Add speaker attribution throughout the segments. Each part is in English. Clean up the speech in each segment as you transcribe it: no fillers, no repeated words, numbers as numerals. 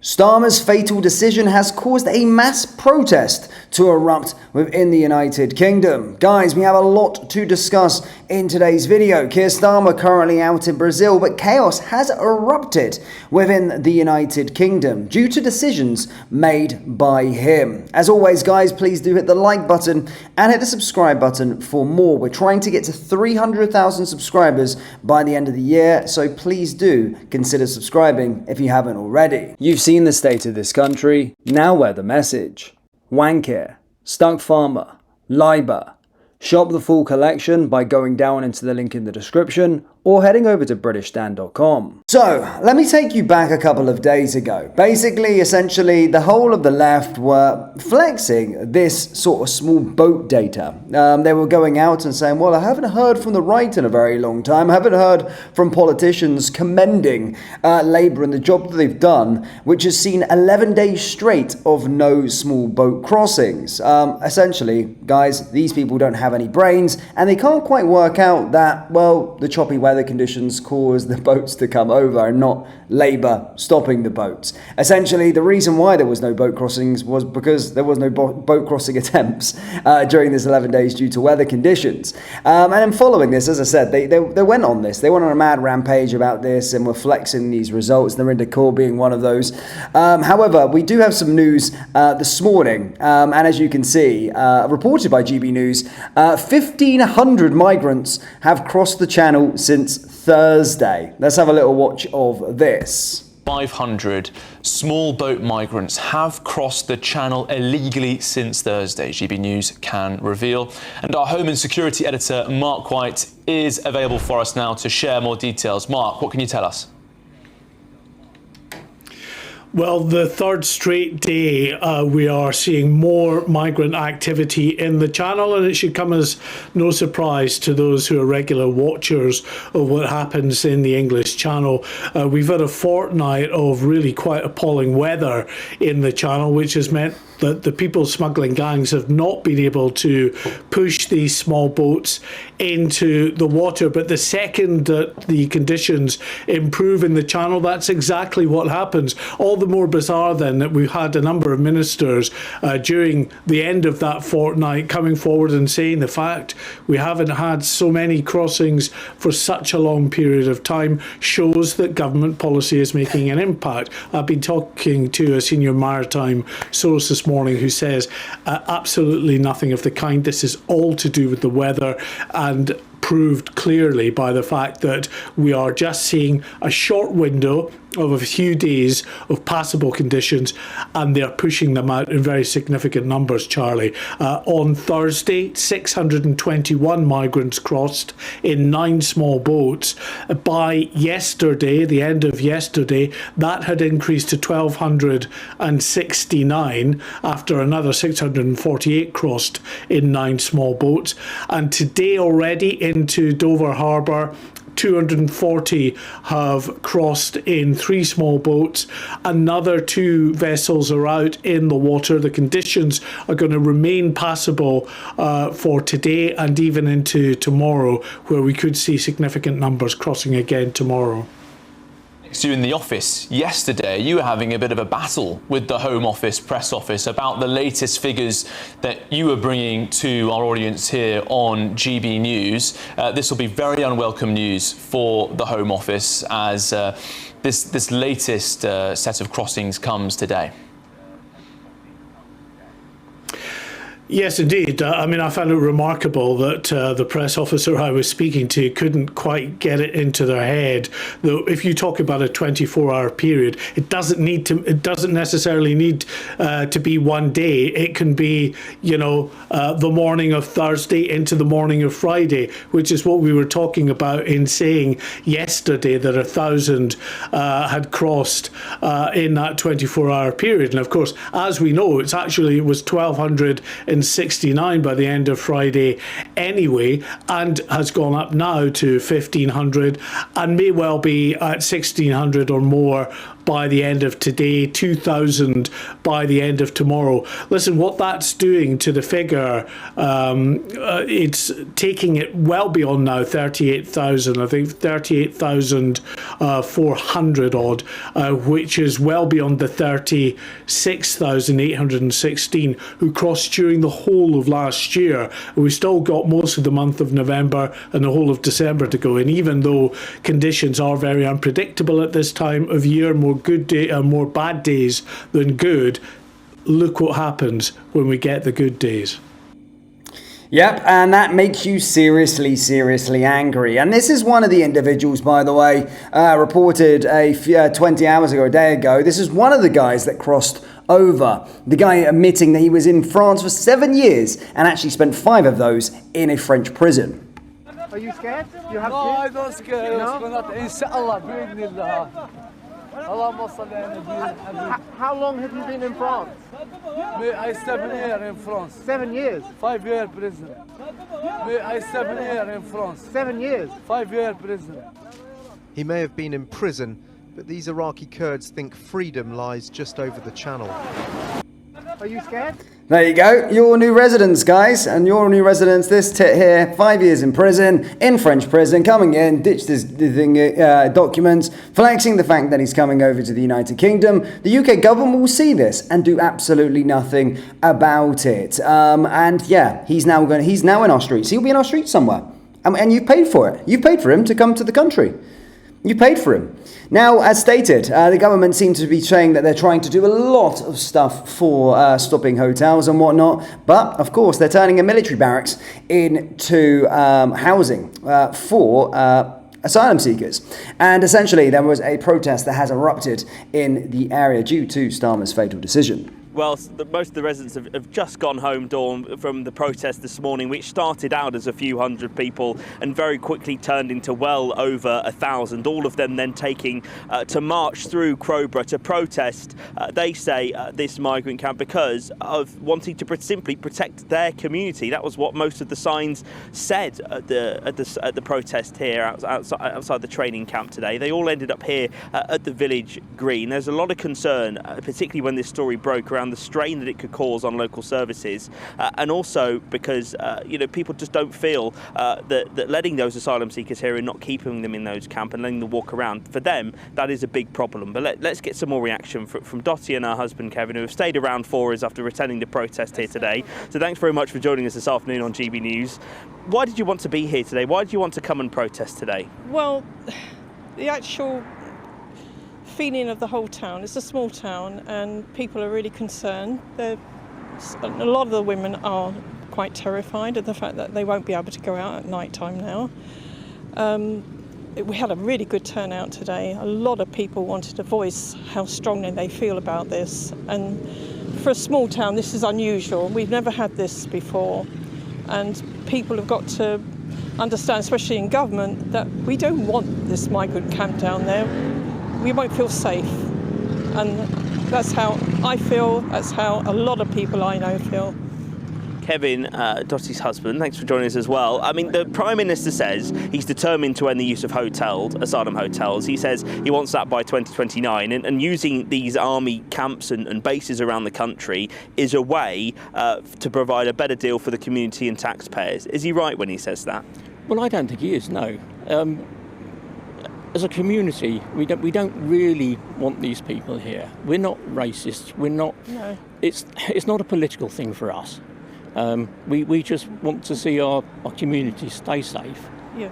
Speaker 1: Starmer's fatal decision has caused a mass protest to erupt within the United Kingdom. Guys, we have a lot to discuss in today's video. Keir Starmer currently out in Brazil, but chaos has erupted within the United Kingdom due to decisions made by him. As always, guys, please do hit the like button and hit the subscribe button for more. We're trying to get to 300,000 subscribers by the end of the year, so please do consider subscribing if you haven't already. You've seen the state of this country, now wear the message. Wankir, Stuck Farmer, Liber. Shop the full collection by going down into the link in the description or heading over to BritishStan.com. So, let me take you back a couple of days ago. Basically, essentially, the whole of the left were flexing this sort of small boat data. They were going out and saying, well, I haven't heard from the right in a very long time. I haven't heard from politicians commending Labour and the job that they've done, which has seen 11 days straight of no small boat crossings. Essentially, guys, these people don't have any brains, and they can't quite work out that, well, the choppy weather conditions caused the boats to come over and not Labour stopping the boats. Essentially, the reason why there was no boat crossings was because there was no boat crossing attempts during this 11 days due to weather conditions. And then following this, as I said, they went on this. They went on a mad rampage about this and were flexing these results, Narinder Kaur being one of those. However, we do have some news this morning, and as you can see, reported by GB News, 1,500 migrants have crossed the channel since Thursday. Let's have a little watch of this.
Speaker 2: 500 small boat migrants have crossed the channel illegally since Thursday, GB News can reveal. And our Home and Security editor, Mark White, is available for us now to share more details. Mark, what can you tell us?
Speaker 3: Well, the third straight day, we are seeing more migrant activity in the channel, and it should come as no surprise to those who are regular watchers of what happens in the English Channel. We've had a fortnight of really quite appalling weather in the channel, which has meant that the people smuggling gangs have not been able to push these small boats into the water. But the second that the conditions improve in the channel, that's exactly what happens. All the more bizarre then that we've had a number of ministers during the end of that fortnight coming forward and saying the fact we haven't had so many crossings for such a long period of time shows that government policy is making an impact. I've been talking to a senior maritime source this morning who says absolutely nothing of the kind. This is all to do with the weather, and proved clearly by the fact that we are just seeing a short window of a few days of passable conditions, and they're pushing them out in very significant numbers, Charlie. On Thursday, 621 migrants crossed in 9 small boats. By yesterday, the end of yesterday, that had increased to 1,269 after another 648 crossed in 9 small boats. And today already into Dover Harbour, 240 have crossed in 3 small boats. Another 2 vessels are out in the water. The conditions are going to remain passable for today and even into tomorrow, where we could see significant numbers crossing again tomorrow.
Speaker 2: Next to you in the office yesterday, you were having a bit of a battle with the Home Office, press office, about the latest figures that you were bringing to our audience here on GB News. This will be very unwelcome news for the Home Office as this latest set of crossings comes today.
Speaker 3: Yes, indeed. I mean, I found it remarkable that the press officer I was speaking to couldn't quite get it into their head that if you talk about a 24-hour period, it doesn't necessarily need to be one day. It can be, the morning of Thursday into the morning of Friday, which is what we were talking about in saying yesterday that 1,000 had crossed in that 24-hour period. And of course, as we know, it was 1,269 by the end of Friday anyway, and has gone up now to 1,500 and may well be at 1,600 or more by the end of today, 2,000 by the end of tomorrow. Listen, what that's doing to the figure, it's taking it well beyond now 38,000. I think 38,400 odd, which is well beyond the 36,816 who crossed during the whole of last year. We still got most of the month of November and the whole of December to go. And even though conditions are very unpredictable at this time of year, more bad days than good, look what happens when we get the good days.
Speaker 1: Yep, and that makes you seriously, seriously angry. And this is one of the individuals, by the way, reported 20 hours ago, a day ago. This is one of the guys that crossed over. The guy admitting that he was in France for 7 years and actually spent 5 of those in a French prison.
Speaker 4: Are you scared? You have
Speaker 5: No,
Speaker 4: kids?
Speaker 5: I don't scare. Inshallah, bi'idhnillah. Allahumma salli ala nabiyyina.
Speaker 4: How long have you been in France?
Speaker 5: I 7 years in France.
Speaker 4: 7 years.
Speaker 5: 5 years prison. I 7 years in France.
Speaker 4: 7 years.
Speaker 5: 5 years prison.
Speaker 6: He may have been in prison, but these Iraqi Kurds think freedom lies just over the channel.
Speaker 4: Are you scared?
Speaker 1: There you go, your new residence, guys, and your new residence, this tit here, 5 years in prison, in French prison, coming in, ditched his documents, flexing the fact that he's coming over to the United Kingdom. The UK government will see this and do absolutely nothing about it. And yeah, he's now in our streets. He'll be in our streets somewhere, and you paid for it. You paid for him to come to the country. You paid for him. Now, as stated, the government seems to be saying that they're trying to do a lot of stuff for stopping hotels and whatnot. But, of course, they're turning a military barracks into housing for asylum seekers. And essentially, there was a protest that has erupted in the area due to Starmer's fatal decision.
Speaker 7: Well, most of the residents have just gone home, Dawn, from the protest this morning, which started out as a few hundred people and very quickly turned into well over 1,000, all of them then taking to march through Crowborough to protest, they say, this migrant camp because of wanting to simply protect their community. That was what most of the signs said at the protest here outside the training camp today. They all ended up here at the village green. There's a lot of concern, particularly when this story broke, around the strain that it could cause on local services, and also because people just don't feel that letting those asylum seekers here and not keeping them in those camps and letting them walk around, for them that is a big problem. But let's get some more reaction from Dottie and her husband Kevin, who have stayed around for us after attending the protest here today. So thanks very much for joining us this afternoon on GB News. Why did you want to be here today? Why did you want to come and protest today?
Speaker 8: Well, the actual feeling of the whole town. It's a small town and people are really concerned. A lot of the women are quite terrified of the fact that they won't be able to go out at night time now. We had a really good turnout today. A lot of people wanted to voice how strongly they feel about this, and for a small town this is unusual. We've never had this before, and people have got to understand, especially in government, that we don't want this migrant camp down there. We won't feel safe, and that's how I feel, that's how a lot of people I know feel.
Speaker 7: Kevin, Dottie's husband, thanks for joining us as well. I mean, the Prime Minister says he's determined to end the use of asylum hotels. He says he wants that by 2029, and using these army camps and bases around the country is a way to provide a better deal for the community and taxpayers. Is he right when he says that?
Speaker 9: Well, I don't think he is, no. As a community, we don't really want these people here. We're not racist. We're not. No. It's not a political thing for us. We just want to see our community stay safe. Yeah.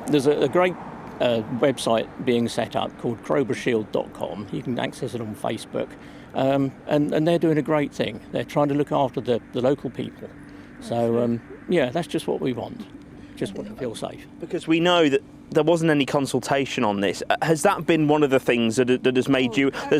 Speaker 9: There's a great website being set up called crowboroughshield.com. You can access it on Facebook, and they're doing a great thing. They're trying to look after the local people. So that's just what we want. Just want to feel safe.
Speaker 7: Because we know that there wasn't any consultation on this. Has that been one of the things that has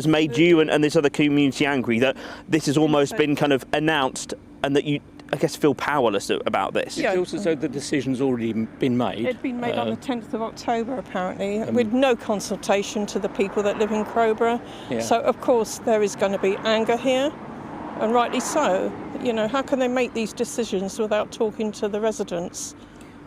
Speaker 7: made you and this other community angry, that this has almost been kind of announced and that you, I guess, feel powerless about this?
Speaker 9: Yeah. It feels as though the decision's already been made.
Speaker 8: It'd been made on the 10th of October, apparently, with no consultation to the people that live in Crowborough. Yeah. So, of course, there is going to be anger here, and rightly so. How can they make these decisions without talking to the residents?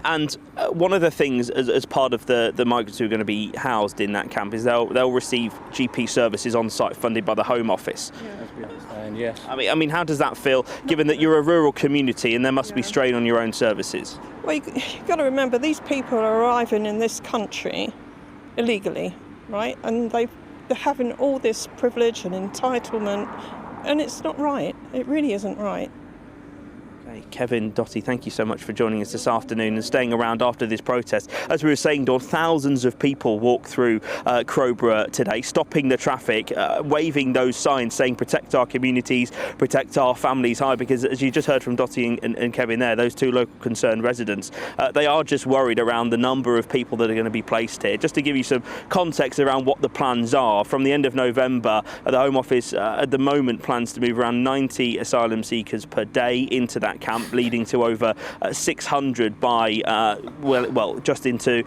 Speaker 7: And one of the things, as part of the migrants who are going to be housed in that camp, is they'll receive GP services on site funded by the Home Office.
Speaker 9: As we understand, yes.
Speaker 7: I mean, how does that feel, given that you're a rural community and there must be strain on your own services?
Speaker 8: Well, you've got to remember, these people are arriving in this country illegally, right? And they're having all this privilege and entitlement, and it's not right. It really isn't right.
Speaker 7: Kevin, Dottie, thank you so much for joining us this afternoon and staying around after this protest. As we were saying, Dawn, thousands of people walked through Crowborough today, stopping the traffic, waving those signs saying protect our communities, protect our families high, because as you just heard from Dottie and Kevin there, those two local concerned residents, they are just worried around the number of people that are going to be placed here. Just to give you some context around what the plans are, from the end of November, the Home Office at the moment plans to move around 90 asylum seekers per day into that camp, leading to over 600 by just into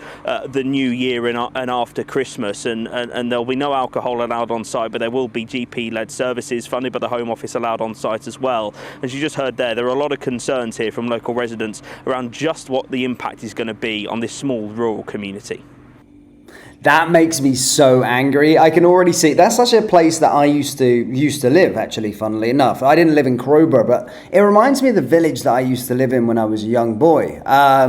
Speaker 7: the new year and after Christmas, and there'll be no alcohol allowed on site, but there will be GP-led services funded by the Home Office allowed on site as well. As you just heard there are a lot of concerns here from local residents around just what the impact is going to be on this small rural community.
Speaker 1: That makes me so angry. I can already see that's such a place that I used to live, actually, funnily enough. I didn't live in Crowborough, but it reminds me of the village that I used to live in when I was a young boy. A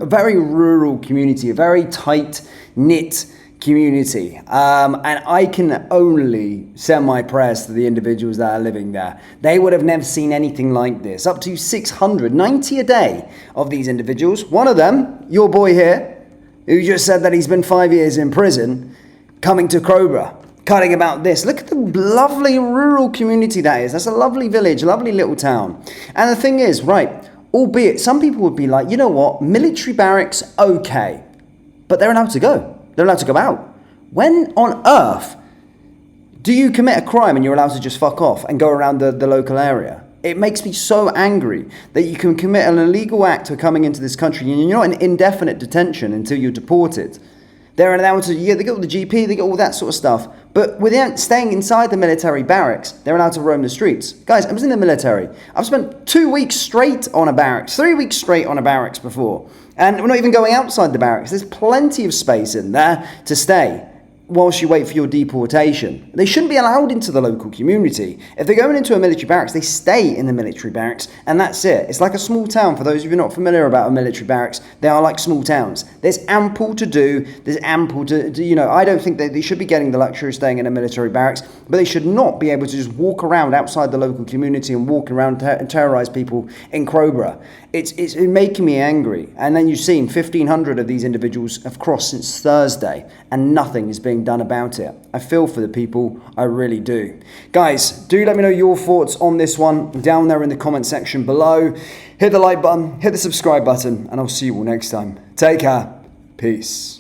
Speaker 1: very rural community, a very tight-knit community. And I can only send my prayers to the individuals that are living there. They would have never seen anything like this. Up to 690 a day of these individuals. One of them, your boy here, who just said that he's been 5 years in prison, coming to Crowborough, cutting about this. Look at the lovely rural community that is. That's a lovely village, lovely little town. And the thing is, right, albeit some people would be like, you know what, military barracks, okay, but they're allowed to go. They're allowed to go out. When on earth do you commit a crime and you're allowed to just fuck off and go around the local area? It makes me so angry that you can commit an illegal act for coming into this country and you're not in indefinite detention until you're deported. They're allowed to, they get all the GP, they get all that sort of stuff. But without staying inside the military barracks, they're allowed to roam the streets. Guys, I was in the military. I've spent 2 weeks straight on a barracks, 3 weeks straight on a barracks before. And we're not even going outside the barracks. There's plenty of space in there to stay whilst you wait for your deportation. They shouldn't be allowed into the local community. If they're going into a military barracks, they stay in the military barracks, and that's it. It's like a small town. For those of you who are not familiar about a military barracks, they are like small towns. There's ample to do. There's ample to I don't think that they should be getting the luxury of staying in a military barracks, but they should not be able to just walk around outside the local community and walk around and terrorize people in Crowborough. It's making me angry. And then you've seen 1,500 of these individuals have crossed since Thursday, and nothing is being done about it. I feel for the people, I really do. Guys, do let me know your thoughts on this one down there in the comment section below. Hit the like button, hit the subscribe button, and I'll see you all next time. Take care. Peace.